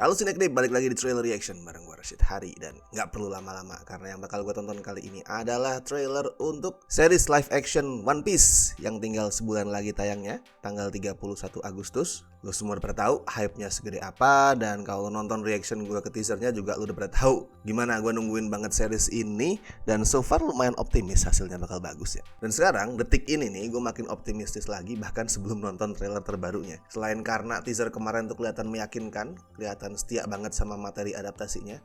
Halo Sinekdip, balik lagi di trailer reaction bareng gue Rashid Hari. Dan gak perlu lama-lama karena yang bakal gue tonton kali ini adalah trailer untuk series live action One Piece yang tinggal sebulan lagi tayangnya, tanggal 31 Agustus. Lo semua udah pada tahu hype-nya segede apa, dan kalau nonton reaction gue ke teasernya juga lo udah pada tahu gimana gue nungguin banget series ini. Dan so far lumayan optimis hasilnya bakal bagus ya. Dan sekarang detik ini nih gue makin optimistis lagi bahkan sebelum nonton trailer terbarunya. Selain karena teaser kemarin tuh kelihatan meyakinkan, kelihatan setia banget sama materi adaptasinya.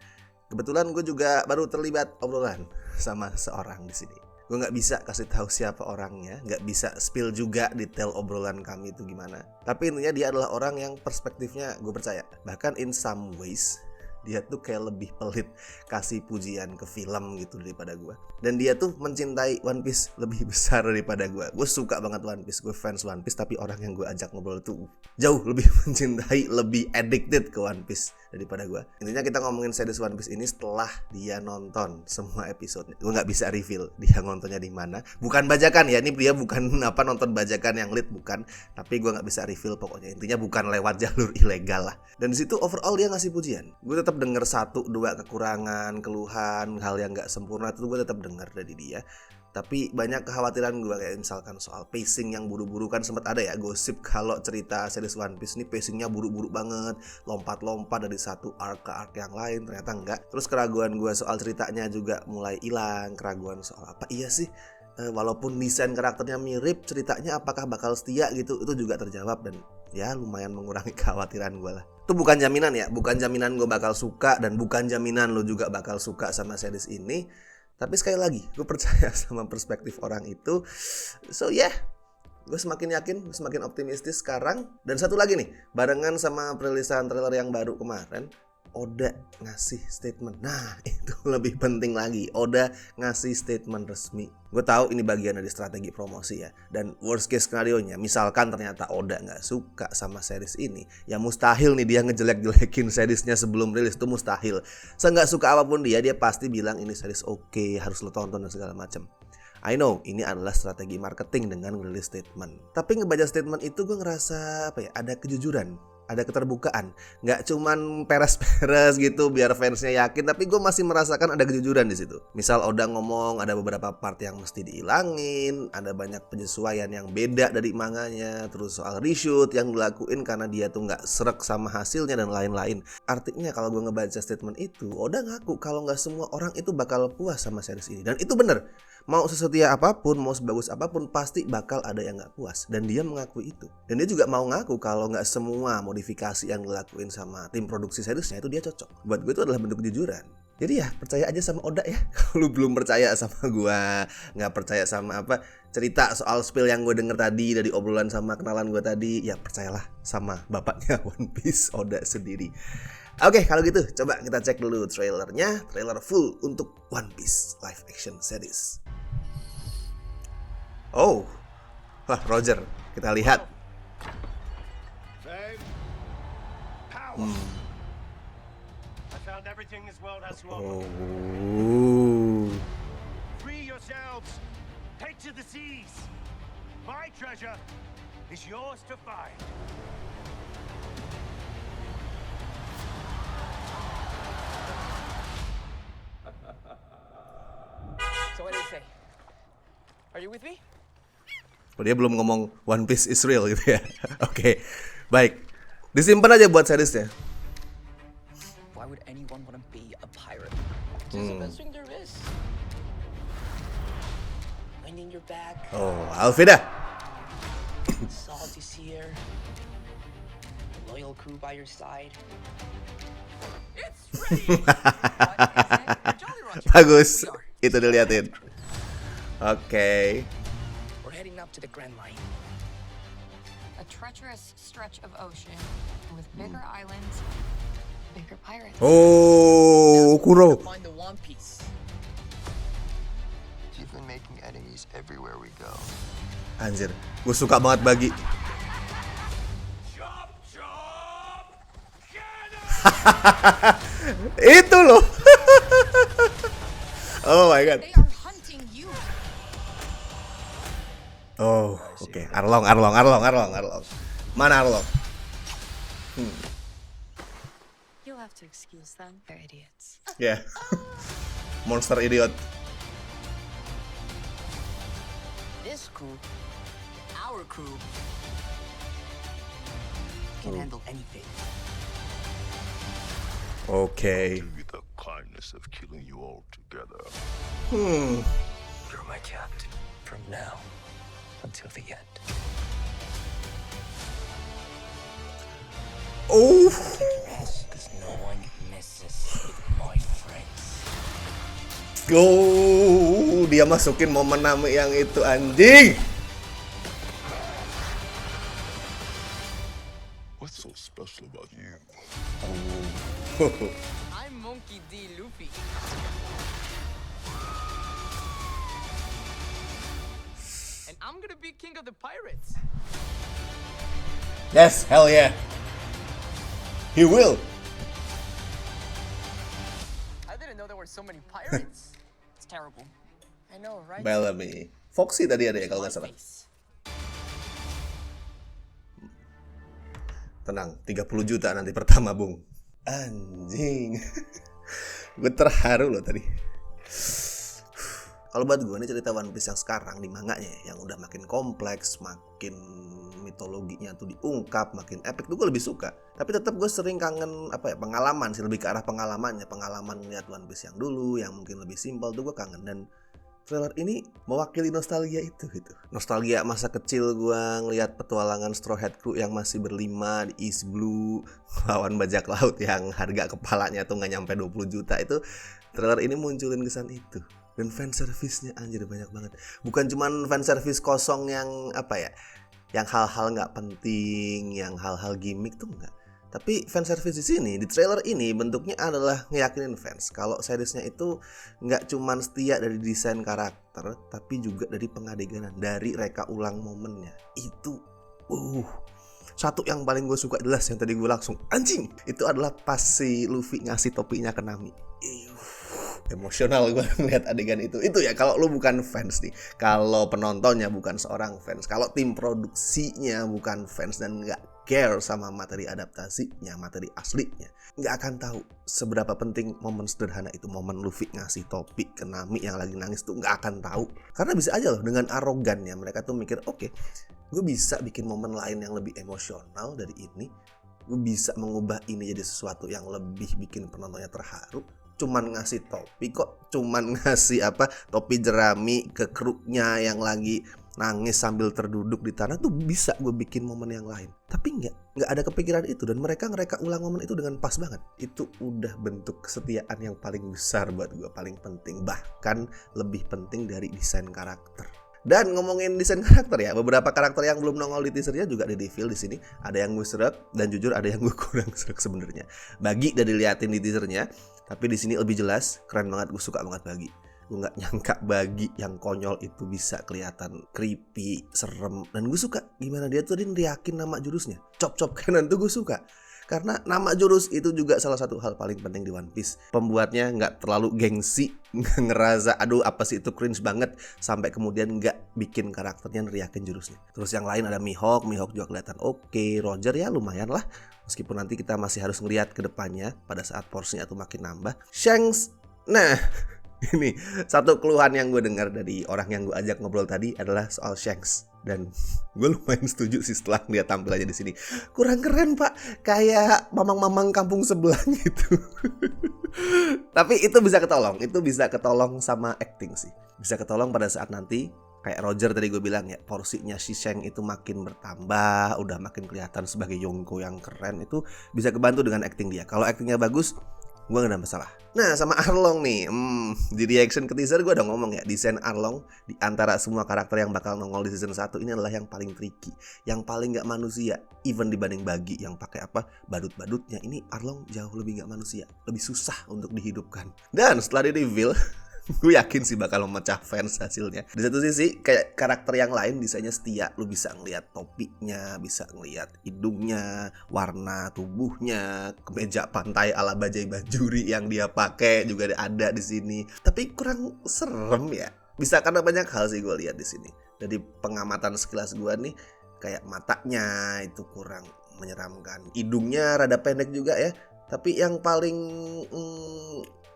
Kebetulan gue juga baru terlibat obrolan sama seorang di sini. Gue nggak bisa kasih tahu siapa orangnya, nggak bisa spill juga detail obrolan kami itu gimana. Tapi intinya dia adalah orang yang perspektifnya gue percaya. Bahkan in some ways dia tuh kayak lebih pelit kasih pujian ke film gitu daripada gue. Dan dia tuh mencintai One Piece lebih besar daripada gue. Gue suka banget One Piece, gue fans One Piece. Tapi orang yang gue ajak ngobrol tuh jauh lebih mencintai, lebih addicted ke One Piece daripada gue. Intinya kita ngomongin series One Piece ini setelah dia nonton semua episode. Gue nggak bisa reveal dia nontonnya di mana. Bukan bajakan ya, ini dia bukan nonton bajakan yang lead, bukan. Tapi gue nggak bisa reveal pokoknya. Intinya bukan lewat jalur ilegal lah. Dan di situ overall dia ngasih pujian. Gue tetap denger 1-2 kekurangan, keluhan, hal yang gak sempurna itu gue tetap denger dari dia. Tapi banyak kekhawatiran gue kayak misalkan soal pacing yang buru-buru. Kan sempat ada ya gosip kalau cerita series One Piece ini pacingnya buru-buru banget, lompat-lompat dari satu arc ke arc yang lain. Ternyata enggak. Terus keraguan gue soal ceritanya juga mulai hilang. Keraguan soal apa iya sih, walaupun desain karakternya mirip, ceritanya apakah bakal setia gitu, itu juga terjawab. Dan ya lumayan mengurangi kekhawatiran gue lah. Itu bukan jaminan ya, bukan jaminan gue bakal suka, dan bukan jaminan lo juga bakal suka sama series ini. Tapi sekali lagi, gue percaya sama perspektif orang itu. So yeah, gue semakin yakin, gue semakin optimistis sekarang. Dan satu lagi nih, barengan sama perilisan trailer yang baru kemarin, Oda ngasih statement. Nah itu lebih penting lagi, Oda ngasih statement resmi. Gue tahu ini bagian dari strategi promosi ya. Dan worst case scenario-nya, misalkan ternyata Oda gak suka sama series ini, ya mustahil nih dia ngejelek-jelekin seriesnya sebelum rilis. Itu mustahil. Seenggak suka apapun dia pasti bilang ini series oke, harus lo tonton dan segala macam. I know ini adalah strategi marketing dengan rilis statement. Tapi ngebaca statement itu gue ngerasa apa ya, ada kejujuran, ada keterbukaan. Nggak cuman peres-peres gitu biar fansnya yakin, tapi gue masih merasakan ada kejujuran di situ. Misal Oda ngomong ada beberapa part yang mesti dihilangin, ada banyak penyesuaian yang beda dari manganya, terus soal reshoot yang dilakuin karena dia tuh nggak srek sama hasilnya dan lain-lain. Artinya kalau gue ngebaca statement itu, Oda ngaku kalau nggak semua orang itu bakal puas sama series ini. Dan itu bener. Mau sesetia apapun, mau sebagus apapun, pasti bakal ada yang gak puas. Dan dia mengakui itu. Dan dia juga mau ngaku kalau gak semua modifikasi yang dilakuin sama tim produksi seriesnya itu dia cocok. Buat gue itu adalah bentuk kejujuran. Jadi ya percaya aja sama Oda ya. Kalau lu belum percaya sama gue, gak percaya sama apa cerita soal spill yang gue denger tadi dari obrolan sama kenalan gue tadi, ya percayalah sama bapaknya One Piece, Oda sendiri. Oke, kalau gitu coba kita cek dulu trailernya. Trailer full untuk One Piece live action series. Oh, wah Roger, kita lihat. Oh. Free yourselves. Take to the seas. My treasure is yours to find. So what do you say? Are you with me? Oh, dia belum ngomong One Piece is real gitu ya. Oke, baik. Disimpan aja buat seriesnya. Why would anyone want to be a pirate? It's the best thing there is. Wind in your back. Oh, Alvida. Salt is here. A loyal crew by your side. It's ready. Bagus. Itu diliatin. Oke. We're heading up to the Grand Line. A treacherous stretch of ocean with bigger islands, bigger pirates. Oh, Kuro. Find the One Piece. You've been making enemies everywhere we go. Anjir, gue suka banget bagi. Chop, chop. Itu loh. Oh my god. They are hunting you. Oh, oke. Arlong. Mana Arlong? You'll to excuse them. They're idiots. Ya. Monster idiot. This crew, our crew, can handle anything. Oke. Do you the kindness of killing you all together? You're my captain from now until the end. Oh. Because no one messes with my friends. Oh, dia masukin momen Nami yang itu anjing. What's so special about you? I'm Monkey D. Luffy. And I'm gonna be king of the pirates. Yes, hell yeah. He will. I didn't know there were so many pirates. It's terrible. I know, right? Bellamy. Foxy tadi ada ya kalau nggak salah. Face. Tenang, 30 juta nanti pertama, Bung. Anjing. Gue terharu loh tadi. Kalau buat gue ini cerita One Piece yang sekarang di manganya ya, yang udah makin kompleks, makin mitologinya tuh diungkap, makin epic tuh gue lebih suka. Tapi tetap gue sering kangen pengalaman sih, lebih ke arah pengalamannya, pengalaman ngeliat One Piece yang dulu yang mungkin lebih simpel tuh gue kangen. Dan trailer ini mewakili nostalgia itu gitu. Nostalgia masa kecil gue ngeliat petualangan Straw Hat Crew yang masih berlima di East Blue lawan bajak laut yang harga kepalanya tuh nggak nyampe 20 juta. Itu trailer ini munculin kesan itu. Dan fanservice-nya anjir banyak banget. Bukan cuman fanservice kosong yang yang hal-hal nggak penting, yang hal-hal gimmick tuh enggak. Tapi fanservice di sini, di trailer ini bentuknya adalah ngeyakinin fans kalau seriesnya itu nggak cuman setia dari desain karakter, tapi juga dari pengadeganan, dari reka ulang momennya. Itu satu yang paling gue suka jelas yang tadi gue langsung anjing. Itu adalah pas si Luffy ngasih topinya ke Nami. Emosional gue ngeliat adegan itu. Itu ya kalau lu bukan fans nih, kalau penontonnya bukan seorang fans, kalau tim produksinya bukan fans dan nggak care sama materi adaptasinya, materi aslinya, nggak akan tahu seberapa penting momen sederhana itu. Momen Luffy ngasih topi ke Nami yang lagi nangis tuh nggak akan tahu. Karena bisa aja loh dengan arogannya mereka tuh mikir, oke, gue bisa bikin momen lain yang lebih emosional dari ini, gue bisa mengubah ini jadi sesuatu yang lebih bikin penontonnya terharu. Cuman ngasih topi kok, cuman ngasih topi jerami ke krunya yang lagi nangis sambil terduduk di tanah tuh bisa gue bikin momen yang lain. Tapi nggak ada kepikiran itu, dan mereka ngereka ulang momen itu dengan pas banget. Itu udah bentuk kesetiaan yang paling besar buat gue, paling penting, bahkan lebih penting dari desain karakter. Dan ngomongin desain karakter ya, beberapa karakter yang belum nongol di teasernya juga di reveal di sini. Ada yang gue seret dan jujur ada yang gue kurang seret sebenarnya. Bagi udah diliatin di teasernya, tapi di sini lebih jelas, keren banget, gue suka banget Bagi. Gue nggak nyangka Bagi yang konyol itu bisa kelihatan creepy, serem, dan gue suka gimana dia tuh neriakin nama jurusnya. Chop Cannon tuh gue suka. Karena nama jurus itu juga salah satu hal paling penting di One Piece. Pembuatnya nggak terlalu gengsi, ngerasa aduh apa sih itu cringe banget, sampai kemudian nggak bikin karakternya neriakin jurusnya. Terus yang lain ada Mihawk juga kelihatan oke. Roger ya lumayan lah, meskipun nanti kita masih harus ngeliat ke depannya pada saat porsinya tuh makin nambah. Shanks, nah ini satu keluhan yang gue dengar dari orang yang gue ajak ngobrol tadi adalah soal Shanks. Dan gue lumayan setuju sih setelah dia tampil aja di sini. Kurang keren pak, kayak mamang-mamang kampung sebelah gitu. Tapi itu bisa ketolong sama acting sih. Bisa ketolong pada saat nanti kayak Roger tadi gue bilang ya, porsinya si Shanks itu makin bertambah, udah makin kelihatan sebagai Yonko yang keren. Itu bisa kebantu dengan acting dia. Kalau actingnya bagus, gue gak ada masalah. Nah sama Arlong nih, di reaction ke teaser gue udah ngomong ya, desain Arlong di antara semua karakter yang bakal nongol di season 1 ini adalah yang paling tricky, yang paling gak manusia. Even dibanding Bagi yang pakai badut-badutnya, ini Arlong jauh lebih gak manusia, lebih susah untuk dihidupkan. Dan setelah di reveal, gue yakin sih bakal memecah fans hasilnya. Di satu sisi kayak karakter yang lain desainnya setia, lu bisa ngelihat topinya, bisa ngelihat hidungnya, warna tubuhnya, kemeja pantai ala Bajai Bajuri yang dia pakai juga ada di sini. Tapi kurang serem ya. Bisa karena banyak hal sih gue lihat di sini. Dari pengamatan sekilas gue nih, kayak matanya itu kurang menyeramkan, hidungnya rada pendek juga ya. Tapi yang paling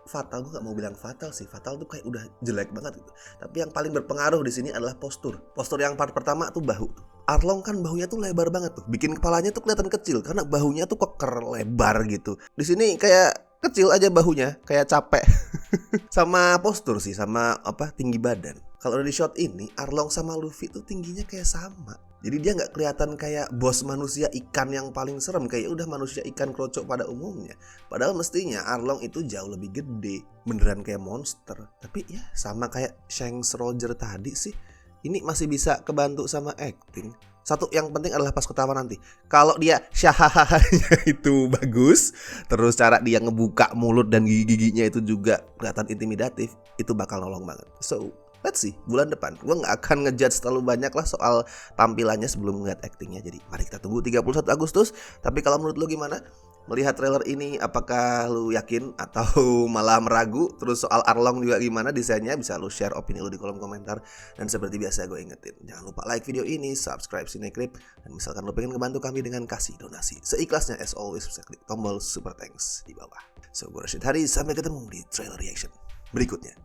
fatal, gue gak mau bilang fatal sih, fatal tuh kayak udah jelek banget gitu. Tapi yang paling berpengaruh di sini adalah postur. Postur yang part pertama tuh bahu. Arlong kan bahunya tuh lebar banget tuh, bikin kepalanya tuh kelihatan kecil karena bahunya tuh keker lebar gitu. Di sini kayak kecil aja bahunya, kayak capek. Sama postur sih, sama tinggi badan. Kalau di shot ini Arlong sama Luffy tuh tingginya kayak sama. Jadi dia nggak kelihatan kayak bos manusia ikan yang paling serem, kayak udah manusia ikan krocok pada umumnya. Padahal mestinya Arlong itu jauh lebih gede, beneran kayak monster. Tapi ya sama kayak Shanks Roger tadi sih, ini masih bisa kebantu sama acting. Satu yang penting adalah pas ketawa nanti. Kalau dia syahahahanya itu bagus, terus cara dia ngebuka mulut dan gigi-giginya itu juga kelihatan intimidatif, itu bakal nolong banget. So, let's see, bulan depan gue gak akan ngejudge terlalu banyak lah soal tampilannya sebelum ngeliat actingnya. Jadi mari kita tunggu 31 Agustus. Tapi kalau menurut lu gimana? Melihat trailer ini, apakah lu yakin atau malah meragu? Terus soal Arlong juga gimana desainnya? Bisa lu share opini lu di kolom komentar. Dan seperti biasa gue ingetin, jangan lupa like video ini, subscribe Cinecrip, dan misalkan lu pengen ngebantu kami dengan kasih donasi seikhlasnya, as always bisa klik tombol super thanks di bawah. So, gue Rashid Hari, sampai ketemu di trailer reaction berikutnya.